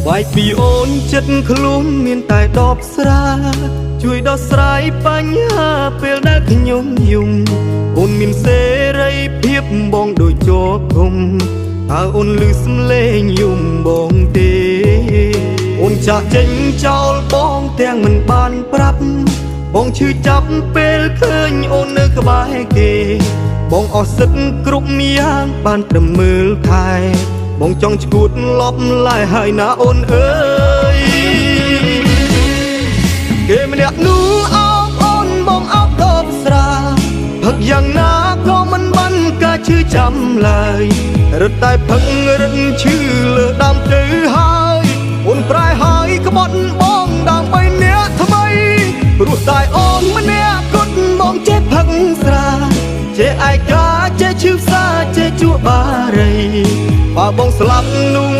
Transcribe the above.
វាយពីអូនចិត្តខ្លួនមានតែដបស្រាជួយដោះស្រាយបញ្ហាពេលដែលខ្ញុំយំអូនមានសេរីភាពបងដូចជាប់ធំតើអូនឮសំឡេងយំបងទេអូនចាក់ចេញចោលបងទាំងមិនបានប្រាប់បងឈឺចាប់ពេលឃើញអូននៅក្បែរគេបងអស់សិទ្ធគ្រប់យ៉ាងបានត្រឹមមើលថែបងចង់ឈួតលប់ឡាយហើយណាអូនអើយគេម្នាក់នោះអោបអូនបងអោបដបស្រាផឹកយ៉ាងណាក៏មិនបានការឈឺចាំឡើយរត់តែផឹករឹតឈឺលើដើមទៅហើយអូនប្រែហើយក្បត់បងដើម្បីអ្នកថ្មីព្រោះតែអូនម្នាក់គត់បងចេះផឹកស្រាចេះឯកាចេះឈឺផ្សាចេះជួបារីបើបងស្លាប់នោះ